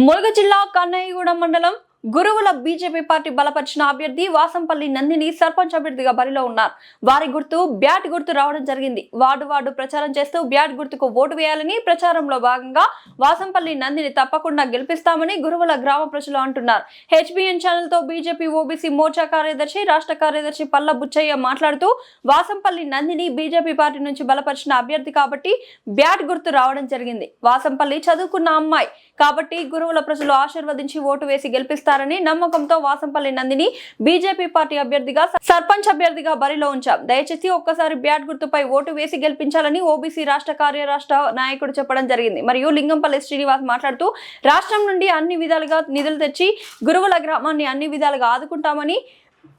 ములుగు జిల్లా కన్నయ్యగూడెం మండలం గురువుల బీజేపీ పార్టీ బలపరిచిన అభ్యర్థి వాసంపల్లి నందిని సర్పంచ్ అభ్యర్థిగా బరిలో ఉన్నారు. వారి గుర్తు బ్యాట్ గుర్తు రావడం జరిగింది. వార్డు ప్రచారం చేస్తూ బ్యాట్ గుర్తుకు ఓటు వేయాలని ప్రచారంలో భాగంగా వాసంపల్లి నందిని తప్పకుండా గెలిపిస్తామని గురువుల గ్రామ ప్రజలు అంటున్నారు. హెచ్బిఎన్ ఛానల్ తో బీజేపీ ఓబీసీ మోర్చా కార్యదర్శి రాష్ట్ర కార్యదర్శి పల్ల బుచ్చయ్య మాట్లాడుతూ వాసంపల్లి నందిని బీజేపీ పార్టీ నుంచి బలపరిచిన అభ్యర్థి కాబట్టి బ్యాట్ గుర్తు రావడం జరిగింది. వాసంపల్లి చదువుకున్న అమ్మాయి కాబట్టి గురువుల ప్రజలు ఆశీర్వదించి ఓటు వేసి గెలిపిస్తారని నమ్మకంతో వాసంపల్లి నందిని బీజేపీ పార్టీ అభ్యర్థిగా సర్పంచ్ అభ్యర్థిగా బరిలో ఉంచాం. దయచేసి ఒక్కసారి బ్యాట్ గుర్తుపై ఓటు వేసి గెలిపించాలని ఓబీసీ రాష్ట్ర కార్యరాష్ట్ర నాయకుడు చెప్పడం జరిగింది. మరియు లింగంపల్లి శ్రీనివాస్ మాట్లాడుతూ రాష్ట్రం నుండి అన్ని విధాలుగా నిధులు తెచ్చి గురువుల గ్రామాన్ని అన్ని విధాలుగా ఆదుకుంటామని,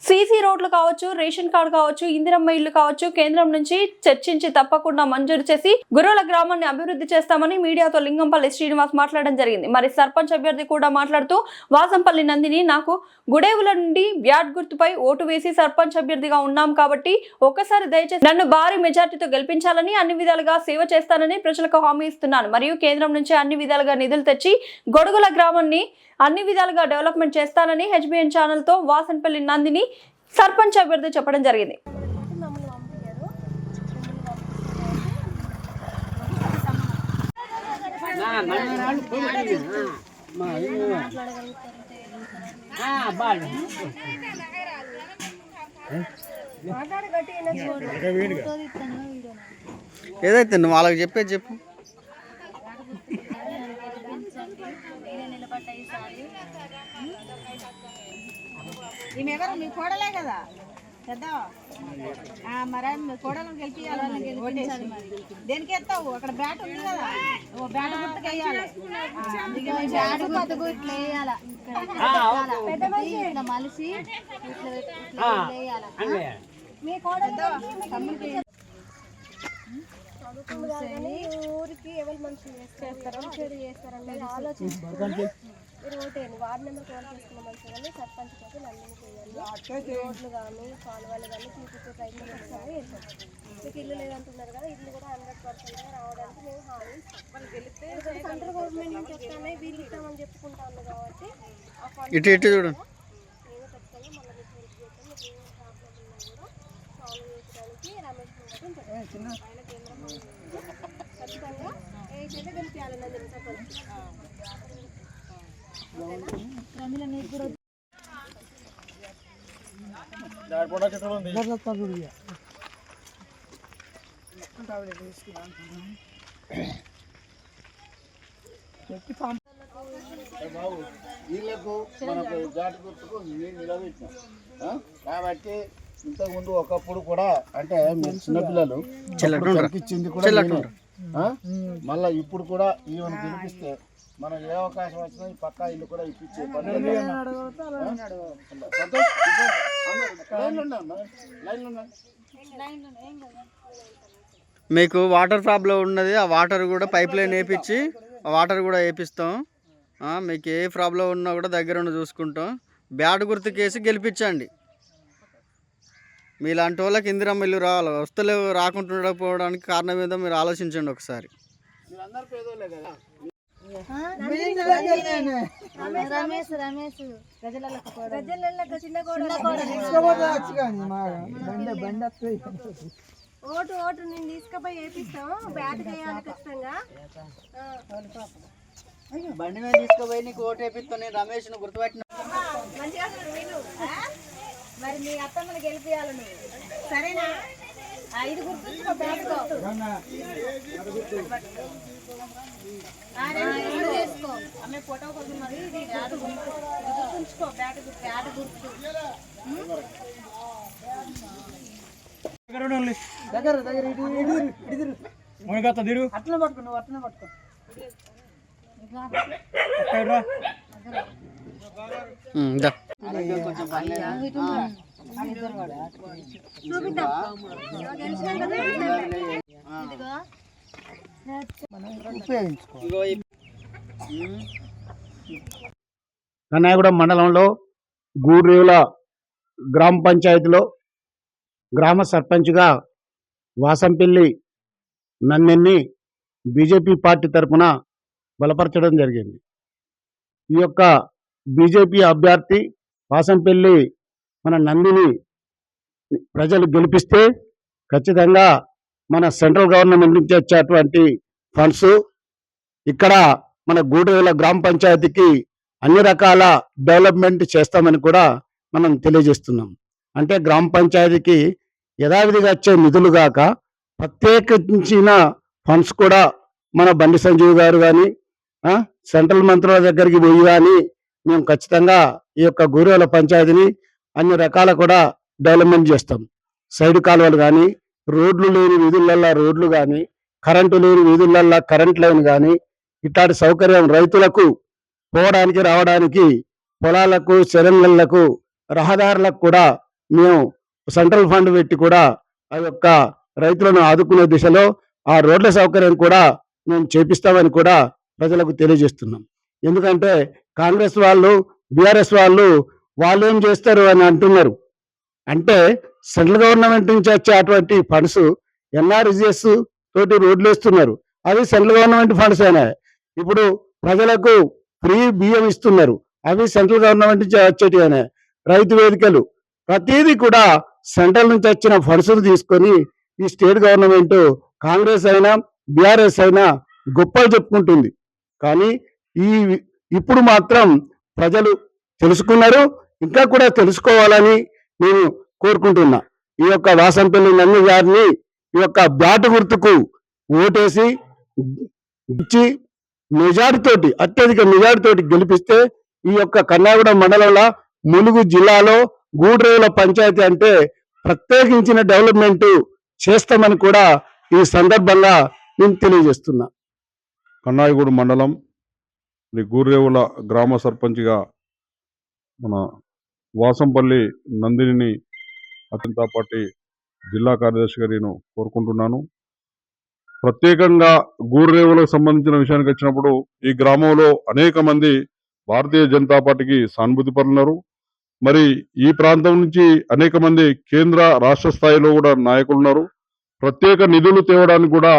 సీసీ రోడ్లు కావచ్చు, రేషన్ కార్డు కావచ్చు, ఇందిరమ్మ ఇల్లు కావచ్చు, కేంద్రం నుంచి చర్చించి తప్పకుండా మంజూరు చేసి గురువుల గ్రామాన్ని అభివృద్ధి చేస్తామని మీడియాతో లింగంపల్లి శ్రీనివాస్ మాట్లాడడం జరిగింది. మరి సర్పంచ్ అభ్యర్థి కూడా మాట్లాడుతూ వాసంపల్లి నందిని నాకు గుడేవుల నుండి బ్యాట్ గుర్తుపై ఓటు వేసి సర్పంచ్ అభ్యర్థిగా ఉన్నాం కాబట్టి ఒక్కసారి దయచేసి నన్ను భారీ మెజార్టీతో గెలిపించాలని, అన్ని విధాలుగా సేవ చేస్తానని ప్రజలకు హామీ ఇస్తున్నాను. మరియు కేంద్రం నుంచి అన్ని విధాలుగా నిధులు తెచ్చి గొడుగుల గ్రామాన్ని అన్ని విధాలుగా డెవలప్మెంట్ చేస్తానని హెచ్బిఎన్ ఛానల్ తో వాసంపల్లి నందిని సర్పంచ్ అభ్యర్థి చెప్పడం జరిగింది. ఏదైతే నువ్వు వాళ్ళకి చెప్పేది చెప్పు. ఈమెవరు మీ కోడలే కదా పెద్ద, మరి మీ కోడలను గెలిపించాలి. దేనికి ఎత్తావు? అక్కడ బ్యాట్ ఉంది కదా, బ్యాట్ గుర్తుకు వేయాలి. బ్యాట్ గుర్తుకు ఇట్లా వేయాలి, ఇట్లా మలిసి ఇట్లా వేయాలి. మీ కోడలు ఊరికి ఎవరు మనుషులు చేస్తారో చెడు చేస్తారని ఆలోచించి మీరు ఓటేయండి. వార్డు నెంబర్ కాల్ చేసుకున్న మనుషులు కానీ సర్పంచ్ కోసం నందిని చేయాలి. రోడ్లు కానీ కాలువలు కానీ చూపించే ప్రయత్నం చేస్తామని చేస్తాం. మీకు ఇల్లు లేదంటున్నారు కదా, ఇల్లు కూడా 100% రావడానికి మేము హామీ ఇస్తాం. సెంట్రల్ గవర్నమెంట్ నుంచి వస్తానే వీళ్ళు ఇస్తామని చెప్పుకుంటాను కాబట్టి ఆ ఫండ్ ఇటు చూడండి. మేము ఖచ్చితంగా మళ్ళీ మీకు హెల్ప్ చేస్తాం. మీకు ఏ ప్రాబ్లం ఉన్నా కూడా సాల్వ్ చేయడానికి రమేష్ ఉంటాడు. ఆయన కేంద్రం ఖచ్చితంగా ఏదైతే గెలిపించాలి నందిని సర్పంచ్. వీళ్ళకు మనకు జాతి గుర్తుకు నేను నిలబెట్టినాం కాబట్టి ఇంతకుముందు ఒకప్పుడు కూడా అంటే మీరు చిన్నపిల్లలు కనిపించింది కూడా మళ్ళీ ఇప్పుడు కూడా ఈవెన్ గెలిపిస్తే మనం ఏ అవకాశం వచ్చినా ఈ పక్కా ఇల్లు కూడా ఇప్పించే మీకు వాటర్ ప్రాబ్లం ఉన్నది, ఆ వాటర్ కూడా పైప్ లైన్ వేయించి ఆ వాటర్ కూడా వేపిస్తాం. మీకు ఏ ప్రాబ్లం ఉన్నా కూడా దగ్గర ఉండి చూసుకుంటాం. బ్యాట్ గుర్తుకేసి గెలిపించండి. మీలాంటి వాళ్ళకి ఇందిరమ్మ ఇల్లు రావాలి, వస్తలేవు రాకుంటుండకపోవడానికి కారణం ఏదో మీరు ఆలోచించండి ఒకసారి. ఓటు నేను తీసుకుపోయి వేపిస్తాం. బ్యాట్ చేయాలి ఖచ్చితంగా. బండి మీద తీసుకుపోయి నీకు ఓటు వేపిస్తాను. నేను రమేష్ గుర్తుపెట్టిన మరి మీ అత్తమ్మని గెలిపియాలి నువ్వు, సరేనా? ఇది గుర్తుంచుకో. బ్యాట్ చేసుకో అమ్మే ఫోటో కోసం మరి గుర్తుంచుకో. బ్యాట్ గుర్తు అట్లా పట్టుకో, నువ్వు అట్లనే పట్టుకో. కన్నయ్యగూడెం మండలంలో గూడూరుల గ్రామ పంచాయతీలో గ్రామ సర్పంచ్గా వాసంపల్లి నందిని బీజేపీ పార్టీ తరఫున బలపరచడం జరిగింది. ఈ యొక్క బీజేపీ అభ్యర్థి వాసంపల్లి మన నందిని ప్రజలు గెలిపిస్తే ఖచ్చితంగా మన సెంట్రల్ గవర్నమెంట్ నుంచి వచ్చేటువంటి ఫండ్స్ ఇక్కడ మన గూడెల గ్రామ పంచాయతీకి అన్ని రకాల డెవలప్మెంట్ చేస్తామని కూడా మనం తెలియజేస్తున్నాం. అంటే గ్రామ పంచాయతీకి యథావిధిగా వచ్చే నిధులు గాక ప్రత్యేకించిన ఫండ్స్ కూడా మన బండి సంజీవ్ గారు కానీ సెంట్రల్ మంత్రుల దగ్గరికి పోయి కానీ మేము ఖచ్చితంగా ఈ యొక్క గూడెల పంచాయతీని అన్ని రకాల కూడా డెవలప్మెంట్ చేస్తాం. సైడ్ కాలువలు కానీ, రోడ్లు లేని వీధులల్లో రోడ్లు కానీ, కరెంటు లేని వీధులల్లో కరెంట్ లైన్ కానీ, ఇట్లాంటి సౌకర్యం రైతులకు పోవడానికి రావడానికి, పొలాలకు చెరువులకు రహదారులకు కూడా మేము సెంట్రల్ ఫండ్ పెట్టి కూడా ఆ యొక్క రైతులను ఆదుకునే దిశలో ఆ రోడ్ల సౌకర్యం కూడా మేము చేపిస్తామని కూడా ప్రజలకు తెలియజేస్తున్నాం. ఎందుకంటే కాంగ్రెస్ వాళ్ళు, బీఆర్ఎస్ వాళ్ళు ఏం చేస్తారు అని అంటున్నారు. అంటే సెంట్రల్ గవర్నమెంట్ నుంచి వచ్చే అటువంటి ఫండ్స్ ఎన్ఆర్జిఎస్ తోటి రోడ్లు వేస్తున్నారు. అవి సెంట్రల్ గవర్నమెంట్ ఫండ్స్ అయినా. ఇప్పుడు ప్రజలకు ఫ్రీ బియ్యం ఇస్తున్నారు, అవి సెంట్రల్ గవర్నమెంట్ నుంచి వచ్చేటి అయినా. రైతు వేదికలు ప్రతిదీ కూడా సెంట్రల్ నుంచి వచ్చిన ఫండ్స్ తీసుకొని ఈ స్టేట్ గవర్నమెంట్ కాంగ్రెస్ అయినా బీఆర్ఎస్ అయినా గొప్పలు చెప్పుకుంటుంది. కానీ ఇప్పుడు మాత్రం ప్రజలు తెలుసుకున్నారు, ఇంకా కూడా తెలుసుకోవాలని నేను కోరుకుంటున్నా. ఈ యొక్క వాసంపల్లి నంది గారిని ఈ యొక్క బ్యాట్ గుర్తుకు ఓటేసి ఇచ్చి మెజార్టీతోటి, అత్యధిక మెజార్టీతోటి గెలిపిస్తే ఈ యొక్క కన్నాగూడెం మండలంలో ములుగు జిల్లాలో గూడెల పంచాయతీ అంటే ప్రత్యేకించిన డెవలప్మెంట్ చేస్తామని కూడా ఈ సందర్భంగా నేను తెలియజేస్తున్నా. కన్నాయిగూడు మండలం గూర్రేవుల గ్రామ సర్పంచ్గా మన వాసంపల్లి నందిని జనతా పార్టీ జిల్లా కార్యదర్శిగా నేను కోరుకుంటున్నాను. ప్రత్యేకంగా గూర్రేవులకు సంబంధించిన విషయానికి వచ్చినప్పుడు ఈ గ్రామంలో అనేక మంది భారతీయ జనతా పార్టీకి సానుభూతి పరులున్నారు. మరి ఈ ప్రాంతం నుంచి అనేక మంది కేంద్ర రాష్ట్ర స్థాయిలో కూడా నాయకులు ఉన్నారు. ప్రత్యేక నిధులు తేవడానికి కూడా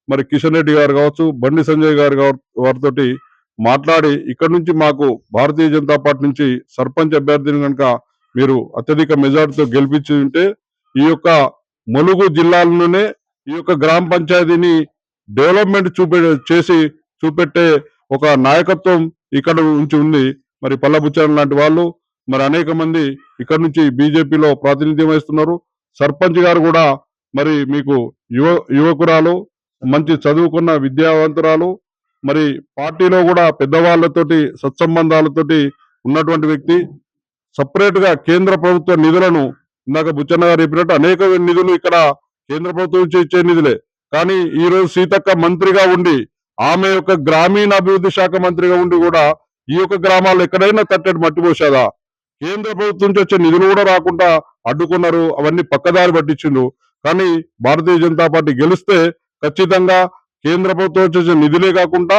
మరి కిషన్ రెడ్డి గారు కావచ్చు, బండి సంజయ్ గారు వారితో మాట్లాడి ఇక్కడ నుంచి మాకు భారతీయ జనతా పార్టీ నుంచి సర్పంచ్ అభ్యర్థిని కనుక మీరు అత్యధిక మెజార్టీతో గెలిపించి ఉంటే ఈ యొక్క ములుగు జిల్లాలోనే ఈ యొక్క గ్రామ పంచాయతీని డెవలప్మెంట్ చేసి చూపెట్టే ఒక నాయకత్వం ఇక్కడ నుంచి ఉంది. మరి పల్లబుచ్చారం లాంటి వాళ్ళు మరి అనేక మంది ఇక్కడ నుంచి బీజేపీలో ప్రాతినిధ్యం వహిస్తున్నారు. సర్పంచ్ గారు కూడా మరి మీకు యువకురాలు, మంచి చదువుకున్న విద్యావంతురాలు, మరి పార్టీలో కూడా పెద్దవాళ్లతోటి సత్సంబంధాలతోటి ఉన్నటువంటి వ్యక్తి. సపరేట్ గా కేంద్ర ప్రభుత్వ నిధులను ఇందాక బుచ్చన్న గారు చెప్పినట్టు అనేక నిధులు ఇక్కడ కేంద్ర ప్రభుత్వం నుంచి ఇచ్చే నిధులే. కానీ ఈ రోజు సీతక్క మంత్రిగా ఉండి, ఆమె యొక్క గ్రామీణాభివృద్ధి శాఖ మంత్రిగా ఉండి కూడా ఈ యొక్క గ్రామాల్లో ఎక్కడైనా తట్టడి మట్టి పోసేదా? కేంద్ర ప్రభుత్వం నుంచి వచ్చే నిధులు కూడా రాకుండా అడ్డుకున్నారు, అవన్నీ పక్కదారి పట్టించిండు. కానీ భారతీయ జనతా పార్టీ గెలిస్తే ఖచ్చితంగా కేంద్ర ప్రభుత్వం వచ్చే నిధులే కాకుండా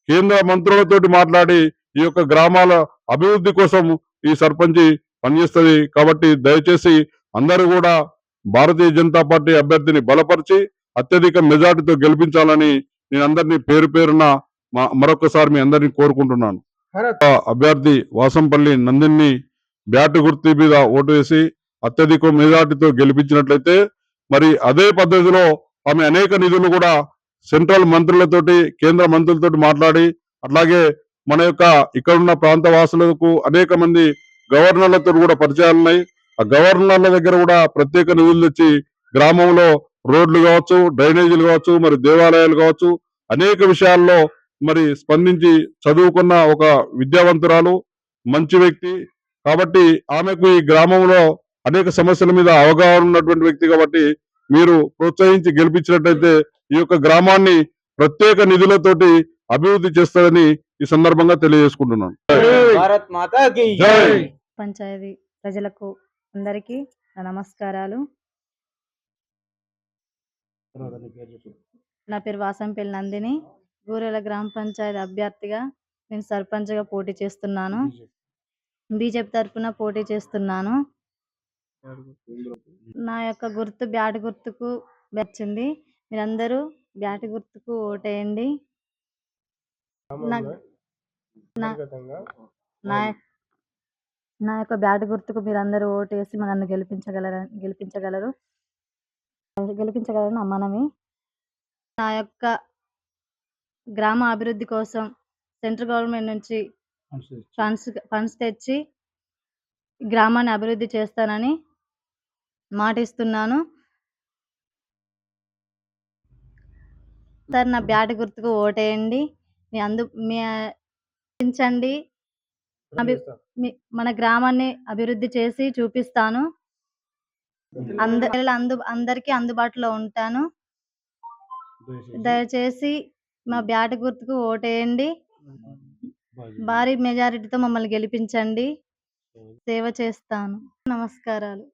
కేంద్ర మంత్రులతోటి మాట్లాడి ఈ యొక్క గ్రామాల అభివృద్ధి కోసం ఈ సర్పంచ్ పనిచేస్తుంది. కాబట్టి దయచేసి అందరూ కూడా భారతీయ జనతా పార్టీ అభ్యర్థిని బలపరిచి అత్యధిక మెజార్టీతో గెలిపించాలని నేను అందరినీ పేరు పేరున మరొకసారి మీ అందరినీ కోరుకుంటున్నాను. అభ్యర్థి వాసంపల్లి నందిని బ్యాట్ గుర్తు మీద ఓటు వేసి అత్యధిక మెజార్టీతో గెలిపించినట్లయితే మరి అదే పద్ధతిలో ఆమె అనేక నిధులు కూడా సెంట్రల్ మంత్రులతోటి, కేంద్ర మంత్రులతోటి మాట్లాడి, అట్లాగే మన యొక్క ఇక్కడున్న ప్రాంత వాసులకు అనేక మంది గవర్నర్లతో కూడా పరిచయాలు ఉన్నాయి. ఆ గవర్నర్ల దగ్గర కూడా ప్రత్యేక నిధులు తెచ్చి గ్రామంలో రోడ్లు కావచ్చు, డ్రైనేజీలు కావచ్చు, మరి దేవాలయాలు కావచ్చు, అనేక విషయాల్లో మరి స్పందించి చదువుకున్న ఒక విద్యావంతురాలు, మంచి వ్యక్తి. కాబట్టి ఆమెకు ఈ గ్రామంలో అనేక సమస్యల మీద అవగాహన ఉన్నటువంటి వ్యక్తి. కాబట్టి మీరు ప్రోత్సహించి గెలిపించినట్లయితే ఈ యొక్క గ్రామాన్ని ప్రత్యేక నిధులతోటి అభివృద్ధి చేస్తారని ఈ సందర్భంగా తెలియజేసుకుంటున్నాను. పంచాయతీ ప్రజలకు అందరికీ నా నమస్కారాలు. నా పేరు వాసంపల్లి నందిని. గూరెల గ్రామ పంచాయతీ అభ్యర్థిగా నేను సర్పంచ్గా పోటీ చేస్తున్నాను. బీజేపీ తరఫున పోటీ చేస్తున్నాను. నా యొక్క గుర్తు బ్యాట్ గుర్తుకు వచ్చింది. మీరందరూ బ్యాట్ గుర్తుకు ఓటేయండి. నా నా నా యొక్క బ్యాట్ గుర్తుకు మీరందరూ ఓటేసి నన్ను గెలిపించగలరని నా మనవి. నా యొక్క గ్రామ అభివృద్ధి కోసం సెంట్రల్ గవర్నమెంట్ నుంచి ఫండ్స్ తెచ్చి గ్రామాన్ని అభివృద్ధి చేస్తానని మాటిస్తున్నాను. సార్, నా బ్యాట్ గుర్తుకు ఓటేయండి. గెలిపించండి. మన గ్రామాన్ని అభివృద్ధి చేసి చూపిస్తాను. అందరికీ అందుబాటులో ఉంటాను. దయచేసి మా బ్యాట్ గుర్తుకు ఓటేయండి. భారీ మెజారిటీతో మమ్మల్ని గెలిపించండి. సేవ చేస్తాను. నమస్కారాలు.